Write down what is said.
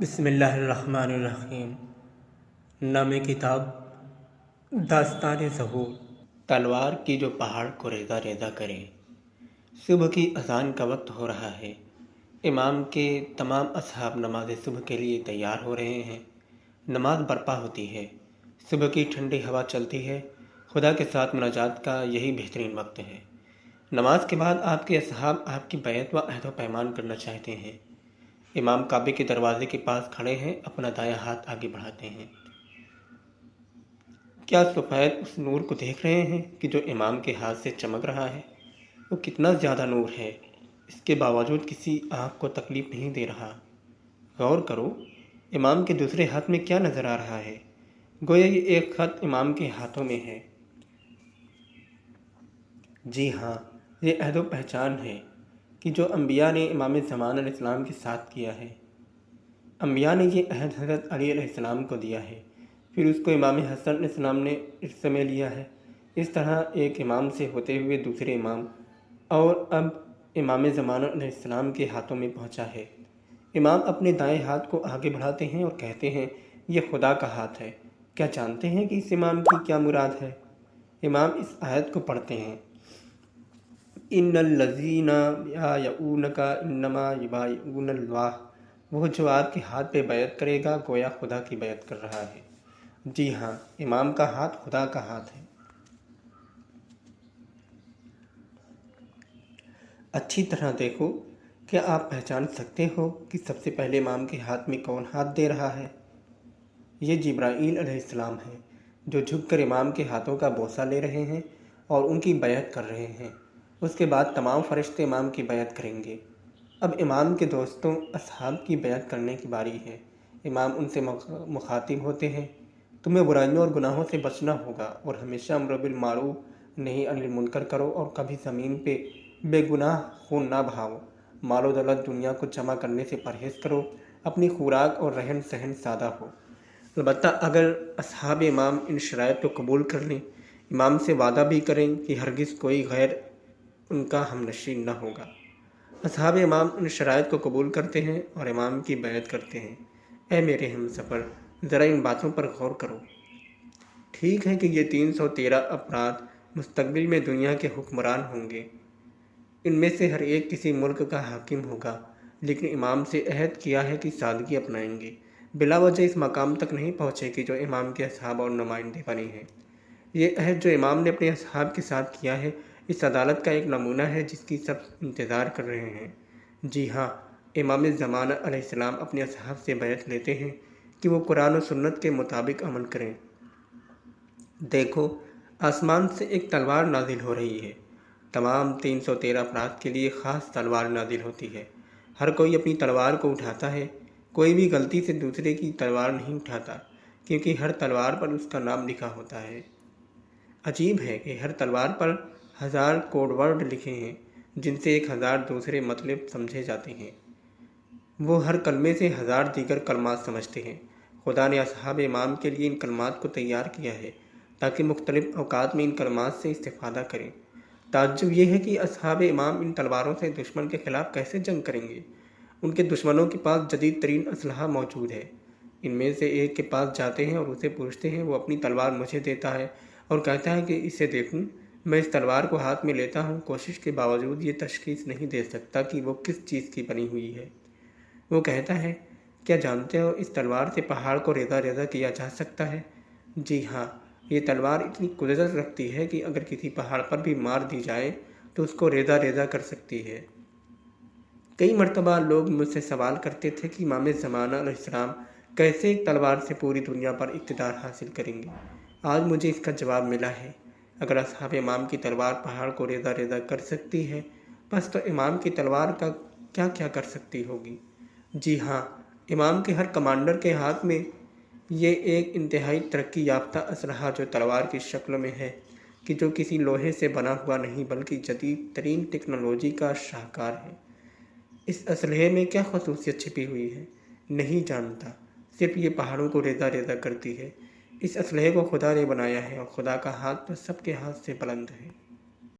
بسم اللہ الرحمن الرحیم۔ نام کتاب داستان ظہور۔ تلوار کی جو پہاڑ کو ریزہ ریزہ کرے۔ صبح کی اذان کا وقت ہو رہا ہے۔ امام کے تمام اصحاب نماز صبح کے لیے تیار ہو رہے ہیں۔ نماز برپا ہوتی ہے۔ صبح کی ٹھنڈی ہوا چلتی ہے۔ خدا کے ساتھ مناجات کا یہی بہترین وقت ہے۔ نماز کے بعد آپ کے اصحاب آپ کی بیعت و عہد و پیمان کرنا چاہتے ہیں۔ امام کعبے کے دروازے کے پاس کھڑے ہیں، اپنا دایاں ہاتھ آگے بڑھاتے ہیں۔ کیا سفید اس نور کو دیکھ رہے ہیں کہ جو امام کے ہاتھ سے چمک رہا ہے؟ وہ کتنا زیادہ نور ہے، اس کے باوجود کسی آنکھ کو تکلیف نہیں دے رہا۔ غور کرو، امام کے دوسرے ہاتھ میں کیا نظر آ رہا ہے؟ گویا یہ ایک خط امام کے ہاتھوں میں ہے۔ جی ہاں، یہ عہد و پہچان ہے کہ جو انبیاء نے امام زمان علیہ السلام کے ساتھ کیا ہے۔ انبیاء نے یہ عہد حضرت علی علیہ السلام کو دیا ہے، پھر اس کو امام حسن علیہ السلام نے ارث میں لیا ہے۔ اس طرح ایک امام سے ہوتے ہوئے دوسرے امام اور اب امام زمان علیہ السلام کے ہاتھوں میں پہنچا ہے۔ امام اپنے دائیں ہاتھ کو آگے بڑھاتے ہیں اور کہتے ہیں، یہ خدا کا ہاتھ ہے۔ کیا جانتے ہیں کہ اس امام کی کیا مراد ہے؟ امام اس آیت کو پڑھتے ہیں، ان الذین یبایعونک انما یبایعون اللہ۔ وہ جو آپ کے ہاتھ پہ بیعت کرے گا گویا خدا کی بیعت کر رہا ہے۔ جی ہاں، امام کا ہاتھ خدا کا ہاتھ ہے۔ اچھی طرح دیکھو، کیا آپ پہچان سکتے ہو کہ سب سے پہلے امام کے ہاتھ میں کون ہاتھ دے رہا ہے؟ یہ جبرائیل علیہ السلام ہے، جو جھک کر امام کے ہاتھوں کا بوسہ لے رہے ہیں اور ان کی بیعت کر رہے ہیں۔ اس کے بعد تمام فرشتے امام کی بیعت کریں گے۔ اب امام کے دوستوں، اصحاب کی بیعت کرنے کی باری ہے۔ امام ان سے مخاطب ہوتے ہیں، تمہیں برائیوں اور گناہوں سے بچنا ہوگا اور ہمیشہ امر بالمعروف نہی عن المنکر کرو اور کبھی زمین پہ بے گناہ خون نہ بہاؤ۔ مال و دولت دنیا کو جمع کرنے سے پرہیز کرو، اپنی خوراک اور رہن سہن سادہ ہو۔ البتہ اگر اصحاب امام ان شرائط کو قبول کر لیں، امام سے وعدہ بھی کریں کہ ہرگز کوئی غیر ان کا ہم نشین نہ ہوگا۔ اصحاب امام ان شرائط کو قبول کرتے ہیں اور امام کی بیعت کرتے ہیں۔ اے میرے ہم سفر، ذرا ان باتوں پر غور کرو۔ ٹھیک ہے کہ یہ 313 افراد مستقبل میں دنیا کے حکمران ہوں گے۔ ان میں سے ہر ایک کسی ملک کا حاکم ہوگا، لیکن امام سے عہد کیا ہے کہ سادگی اپنائیں گے۔ بلا وجہ اس مقام تک نہیں پہنچے کہ جو امام کے اصحاب اور نمائندے بنے ہیں۔ یہ عہد جو امام نے اپنے اصحاب کے ساتھ کیا ہے، اس عدالت کا ایک نمونہ ہے جس کی سب انتظار کر رہے ہیں۔ جی ہاں، امام زمانہ علیہ السلام اپنے اصحاب سے بیعت لیتے ہیں کہ وہ قرآن و سنت کے مطابق عمل کریں۔ دیکھو، آسمان سے ایک تلوار نازل ہو رہی ہے۔ تمام 313 افراد کے لیے خاص تلوار نازل ہوتی ہے۔ ہر کوئی اپنی تلوار کو اٹھاتا ہے۔ کوئی بھی غلطی سے دوسرے کی تلوار نہیں اٹھاتا، کیونکہ ہر تلوار پر اس کا نام لکھا ہوتا ہے۔ عجیب ہے کہ ہر تلوار پر 1000 کوڈ ورڈ لکھے ہیں، جن سے 1000 دوسرے مطلب سمجھے جاتے ہیں۔ وہ ہر کلمے سے 1000 دیگر کلمات سمجھتے ہیں۔ خدا نے اصحاب امام کے لیے ان کلمات کو تیار کیا ہے تاکہ مختلف اوقات میں ان کلمات سے استفادہ کریں۔ تعجب یہ ہے کہ اصحاب امام ان تلواروں سے دشمن کے خلاف کیسے جنگ کریں گے؟ ان کے دشمنوں کے پاس جدید ترین اسلحہ موجود ہے۔ ان میں سے ایک کے پاس جاتے ہیں اور اسے پوچھتے ہیں، وہ اپنی تلوار مجھے دیتا ہے اور کہتا ہے کہ اسے دیکھوں۔ میں اس تلوار کو ہاتھ میں لیتا ہوں، کوشش کے باوجود یہ تشخیص نہیں دے سکتا کہ وہ کس چیز کی بنی ہوئی ہے۔ وہ کہتا ہے، کیا جانتے ہو اس تلوار سے پہاڑ کو ریزہ ریزہ کیا جا سکتا ہے؟ جی ہاں، یہ تلوار اتنی قدرت رکھتی ہے کہ اگر کسی پہاڑ پر بھی مار دی جائے تو اس کو ریزہ ریزہ کر سکتی ہے۔ کئی مرتبہ لوگ مجھ سے سوال کرتے تھے کہ امام زمانہ علیہ السلام کیسے ایک تلوار سے پوری دنیا پر اقتدار حاصل کریں گے؟ آج مجھے اس کا جواب ملا ہے۔ اگر اصحاب امام کی تلوار پہاڑ کو ریزہ ریزہ کر سکتی ہے، بس تو امام کی تلوار کا کیا کیا کر سکتی ہوگی؟ جی ہاں، امام کے ہر کمانڈر کے ہاتھ میں یہ ایک انتہائی ترقی یافتہ اسلحہ جو تلوار کی شکل میں ہے، کہ جو کسی لوہے سے بنا ہوا نہیں بلکہ جدید ترین ٹیکنالوجی کا شاہکار ہے۔ اس اسلحے میں کیا خصوصیت چھپی ہوئی ہے، نہیں جانتا، صرف یہ پہاڑوں کو ریزہ ریزہ کرتی ہے۔ اس اسلحے کو خدا نے بنایا ہے اور خدا کا ہاتھ تو سب کے ہاتھ سے بلند ہے۔